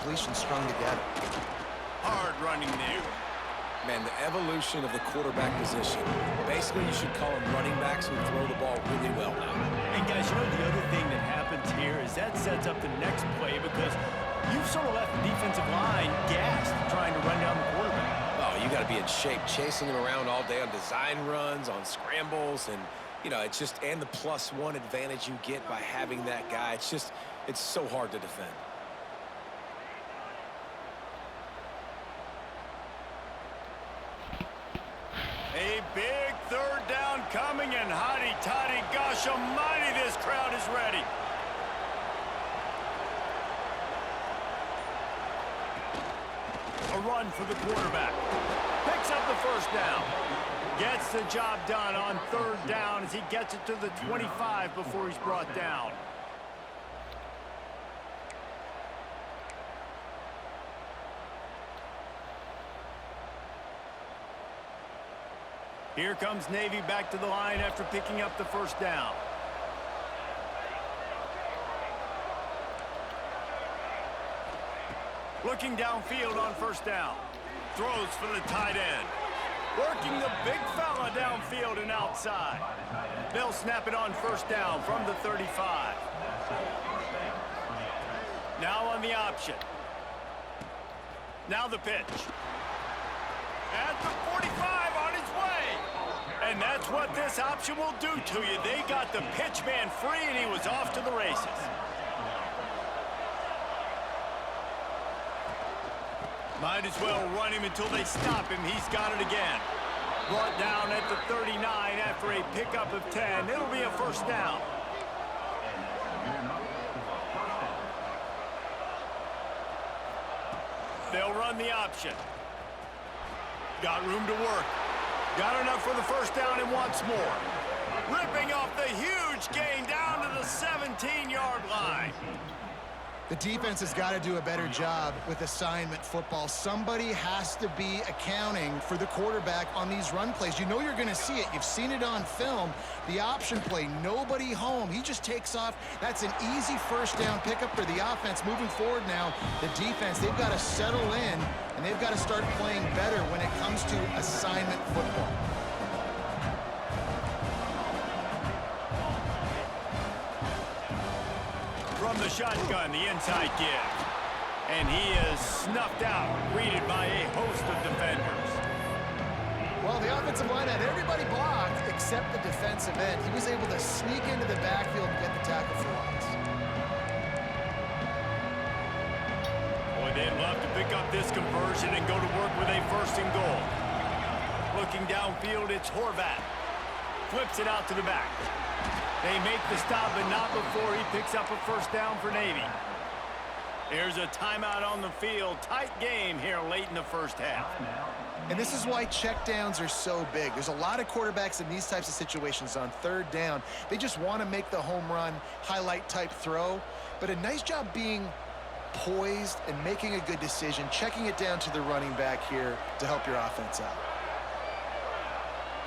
completions strung together. Hard running there. Man, the evolution of the quarterback position. Basically, you should call them running backs who throw the ball really well now. And guys, you know the other thing that happens here is that sets up the next play because you've sort of left the defensive line gassed trying to run down the quarterback. Oh, you got to be in shape, chasing him around all day on design runs, on scrambles, and, you know, it's just, and the +1 advantage you get by having that guy. It's just, it's so hard to defend. A big third down coming, and hotty-toddy, gosh almighty, this crowd is ready. A run for the quarterback. Picks up the first down. Gets the job done on third down as he gets it to the 25 before he's brought down. Here comes Navy back to the line after picking up the first down. Looking downfield on first down. Throws for the tight end. Working the big fella downfield and outside. They'll snap it on first down from the 35. Now on the option. Now the pitch. At the 45 on his way. And that's what this option will do to you. They got the pitch man free, and he was off to the races. Might as well run him until they stop him. He's got it again. Brought down at the 39 after a pickup of 10. It'll be a first down. They'll run the option. Got room to work. Got enough for the first down and wants more. Ripping off the huge gain down to the 17-yard line. The defense has got to do a better job with assignment football. Somebody has to be accounting for the quarterback on these run plays. You know you're going to see it. You've seen it on film. The option play, nobody home. He just takes off. That's an easy first down pickup for the offense. Moving forward now, the defense, they've got to settle in, and they've got to start playing better when it comes to assignment football. From the shotgun, the inside give. And he is snuffed out, greeted by a host of defenders. Well, the offensive line had everybody blocked except the defensive end. He was able to sneak into the backfield and get the tackle for loss. Boy, they'd love to pick up this conversion and go to work with a first and goal. Looking downfield, it's Horvat. Flips it out to the back. They make the stop, but not before he picks up a first down for Navy. There's a timeout on the field. Tight game here late in the first half. And this is why checkdowns are so big. There's a lot of quarterbacks in these types of situations on third down. They just want to make the home run, highlight type throw. But a nice job being poised and making a good decision, checking it down to the running back here to help your offense out.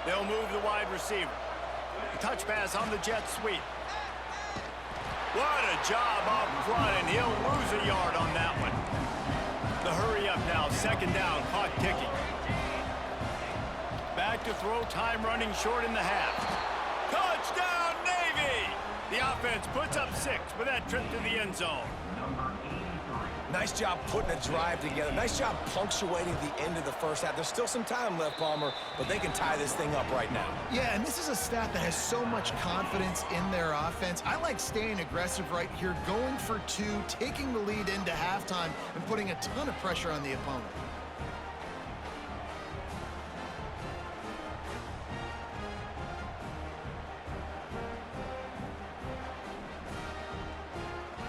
They'll move the wide receiver. Touch pass on the jet sweep. What a job up front, and he'll lose a yard on that one. The hurry up now, second down, clock ticking. Back to throw, time running short in the half. Touchdown, Navy! The offense puts up 6 with that trip to the end zone. Nice job putting a drive together. Nice job punctuating the end of the first half. There's still some time left, Palmer, but they can tie this thing up right now. Yeah, and this is a staff that has so much confidence in their offense. I like staying aggressive right here, going for 2, taking the lead into halftime, and putting a ton of pressure on the opponent.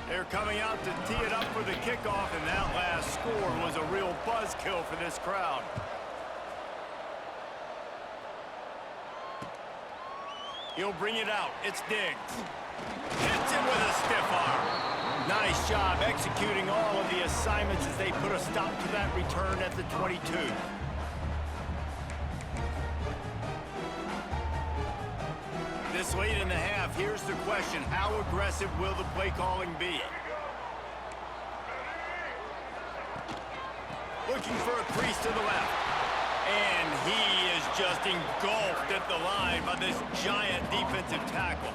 They're coming out to tee it up for the kickoff, and that last score was a real buzzkill for this crowd. He'll bring it out. It's Diggs. Hits him with a stiff arm. Nice job executing all of the assignments as they put a stop to that return at the 22. This late in the half, here's the question. How aggressive will the play calling be? Looking for a crease to the left. And he is just engulfed at the line by this giant defensive tackle.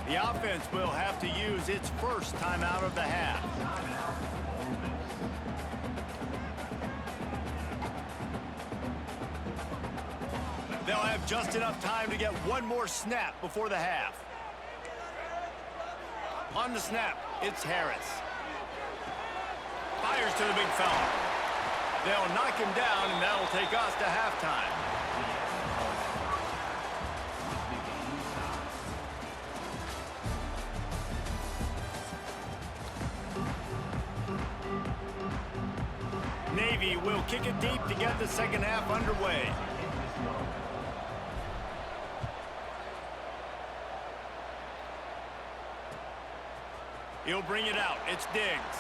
The offense will have to use its first timeout of the half. They'll have just enough time to get one more snap before the half. On the snap, it's Harris. Fires to the big fella. They'll knock him down, and that'll take us to halftime. Navy will kick it deep to get the second half underway. He'll bring it out. It's Diggs.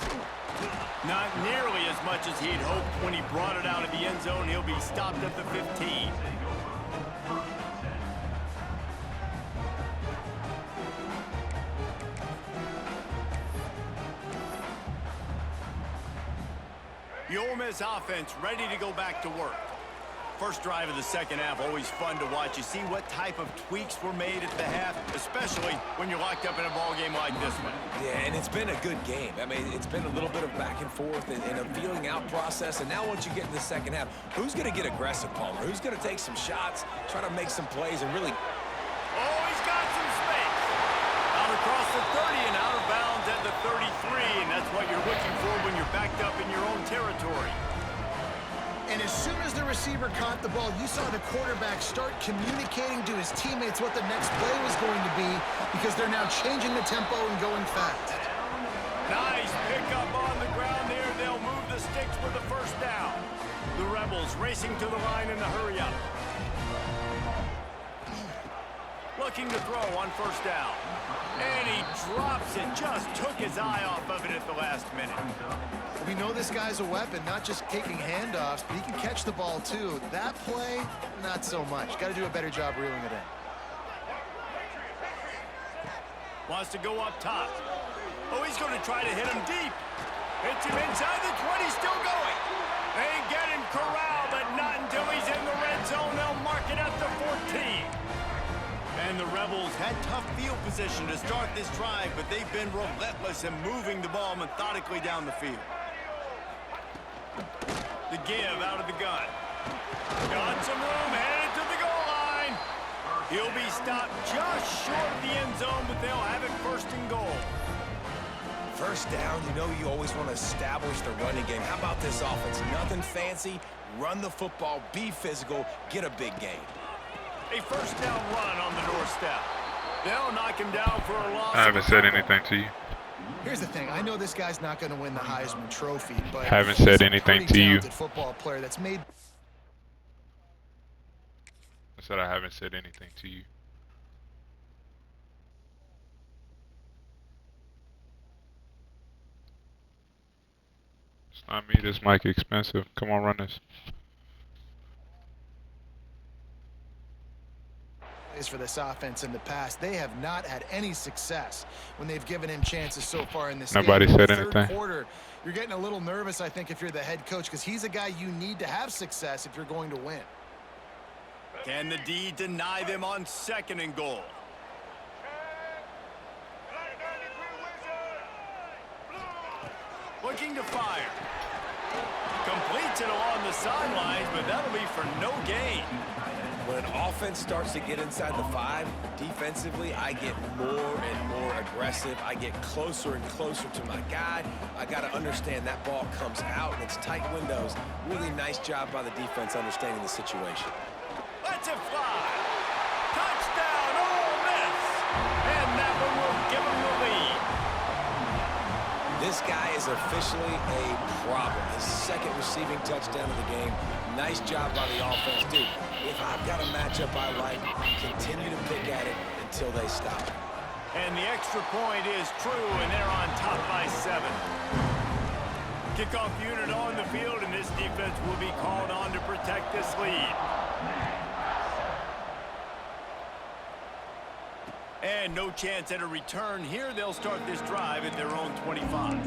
Not nearly as much as he'd hoped when he brought it out of the end zone. He'll be stopped at the 15. The Ole Miss offense ready to go back to work. First drive of the second half, always fun to watch. You see what type of tweaks were made at the half, especially when you're locked up in a ball game like this one. Yeah, and it's been a good game. I mean, it's been a little bit of back and forth and a feeling out process. And now once you get in the second half, who's going to get aggressive, Palmer? Who's going to take some shots, try to make some plays, and really... Oh, he's got some space. Out across the 30 and out of bounds at the 33, and that's what you're looking for when you're backed up in your own territory. And as soon as the receiver caught the ball, you saw the quarterback start communicating to his teammates what the next play was going to be, because they're now changing the tempo and going fast. Nice pickup on the ground there. They'll move the sticks for the first down. The Rebels racing to the line in the hurry-up. Looking to throw on first down. And he drops it. Just took his eye off of it at the last minute. We know this guy's a weapon, not just taking handoffs, but he can catch the ball too. That play, not so much. Got to do a better job reeling it in. Wants to go up top. Oh, he's going to try to hit him deep. Hits him inside the 20, still going. They get him corralled, but not until he's in the red zone. They'll mark it at the 14. And the Rebels had tough field position to start this drive, but they've been relentless in moving the ball methodically down the field. The give out of the gun. Got some room, headed to the goal line. He'll be stopped just short of the end zone, but they'll have it first and goal. First down, you know you always want to establish the running game. How about this offense? Nothing fancy. Run the football, be physical, get a big gain. A first down run on the doorstep. They'll knock him down for a loss. I haven't said anything to you. Here's the thing. I know this guy's not going to win the Heisman Trophy, but haven't said anything to you. Football player that's made. I said I haven't said anything to you. It's not me. This mic expensive. Come on, run this. For this offense in the past, they have not had any success when they've given him chances so far in this Nobody game. said Third anything. Quarter, you're getting a little nervous, I think, if you're the head coach, because he's a guy you need to have success if you're going to win. Can the D deny them on second and goal? Looking to fire. Completes it along the sidelines, but that'll be for no gain. When an offense starts to get inside the 5, defensively, I get more and more aggressive. I get closer and closer to my guy. I got to understand that ball comes out and it's tight windows. Really nice job by the defense understanding the situation. Let's it fly. Touchdown, Ole Miss. And that one will give them the lead. This guy is officially a problem. His second receiving touchdown of the game. Nice job by the offense. Dude, if I've got a matchup I like, continue to pick at it until they stop. And the extra point is true, and they're on top by 7. Kickoff unit on the field, and this defense will be called on to protect this lead. And no chance at a return here. They'll start this drive at their own 25.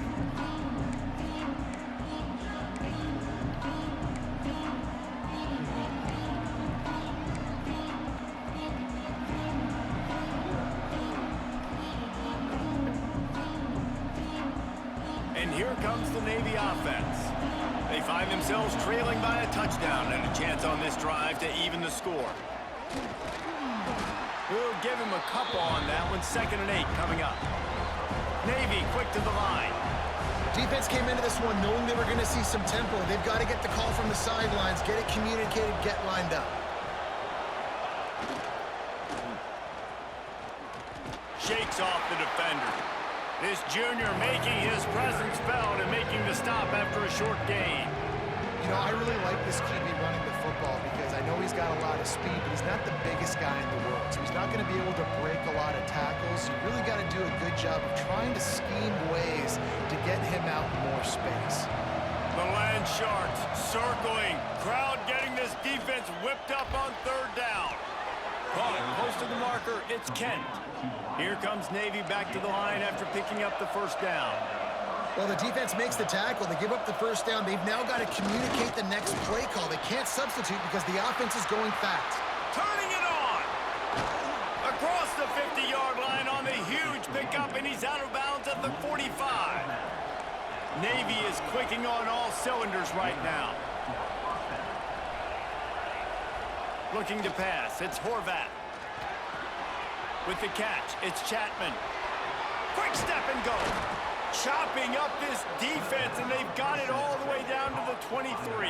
And here comes the Navy offense. They find themselves trailing by a touchdown and a chance on this drive to even the score. We'll give him a couple on that one. 2nd and 8 coming up. Navy quick to the line. Defense came into this one knowing they were going to see some tempo. They've got to get the call from the sidelines, get it communicated, get lined up. Shakes off the defender. This junior making his presence felt and making the stop after a short gain. You know, I really like this QB running the football because I know he's got a lot of speed, but he's not the biggest guy in the world. So he's not going to be able to break a lot of tackles. You really got to do a good job of trying to scheme ways to get him out in more space. The Land Sharks circling. Crowd getting this defense whipped up on 3rd down. Caught close to the marker. It's Kent. Here comes Navy back to the line after picking up the 1st down. Well, the defense makes the tackle. They give up the 1st down. They've now got to communicate the next play call. They can't substitute because the offense is going fast. Turning it on. Across the 50-yard line on the huge pickup, and he's out of bounds at the 45. Navy is clicking on all cylinders right now. Looking to pass. It's Horvat. With the catch, it's Chapman. Quick step and go. Chopping up this defense, and they've got it all the way down to the 23.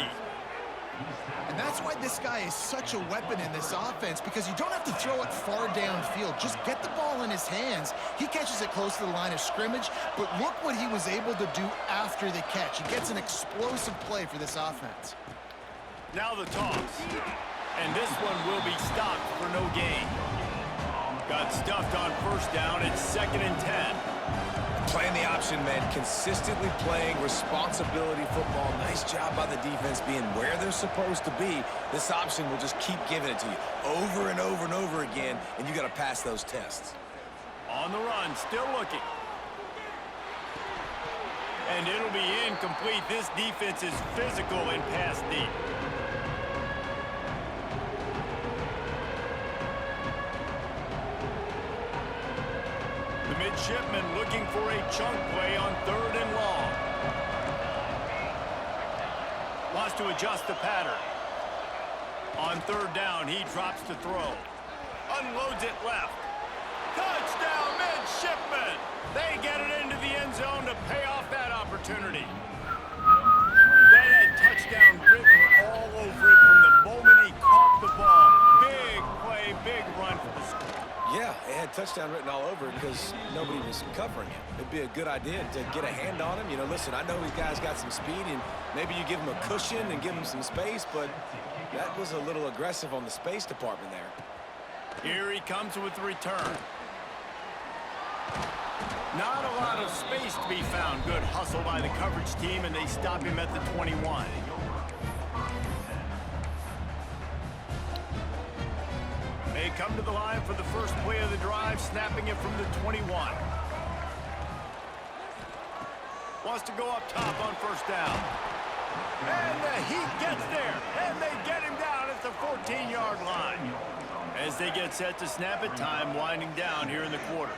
And that's why this guy is such a weapon in this offense, because you don't have to throw it far downfield. Just get the ball in his hands. He catches it close to the line of scrimmage, but look what he was able to do after the catch. He gets an explosive play for this offense. Now the toss. And this one will be stopped for no gain. Got stuffed on 1st down. It's 2nd and 10. Playing the option, man. Consistently playing responsibility football. Nice job by the defense being where they're supposed to be. This option will just keep giving it to you over and over and over again, and you got to pass those tests. On the run, still looking. And it'll be incomplete. This defense is physical and pass deep. Midshipman looking for a chunk play on 3rd and long. Wants to adjust the pattern. On 3rd down, he drops to throw. Unloads it left. Touchdown, Midshipman! They get it into the end zone to pay off that opportunity. They had touchdown written all over it from the moment he caught the ball. Big play, big run for the score. Yeah, it had touchdown written all over it because nobody was covering him. It'd be a good idea to get a hand on him. You know, listen, I know these guys got some speed, and maybe you give him a cushion and give him some space, but that was a little aggressive on the space department there. Here he comes with the return. Not a lot of space to be found. Good hustle by the coverage team, and they stop him at the 21. They come to the line for the first play of the drive, snapping it from the 21. Wants to go up top on 1st down. And the Heat gets there, and they get him down at the 14-yard line. As they get set to snap it, time winding down here in the quarter.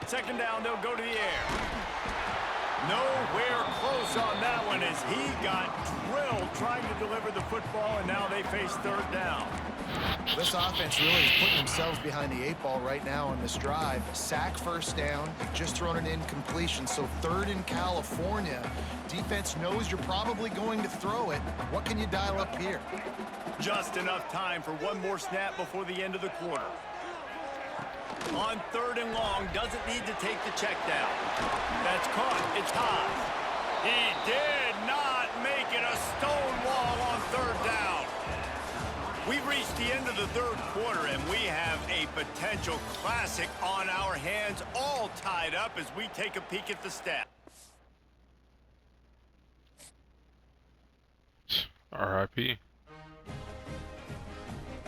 Second down, they'll go to the air. Nowhere close on that one as he got drilled trying to deliver the football, and now they face 3rd down. This offense really is putting themselves behind the 8 ball right now on this drive. Sack 1st down. They've just thrown an incompletion, so 3rd in California. Defense knows you're probably going to throw it. What can you dial up here? Just enough time for one more snap before the end of the quarter. On 3rd and long, doesn't need to take the check down. That's caught. It's Haas. He did not make it a stone wall on 3rd down. We've reached the end of the 3rd quarter, and we have a potential classic on our hands, all tied up as we take a peek at the stats. R.I.P.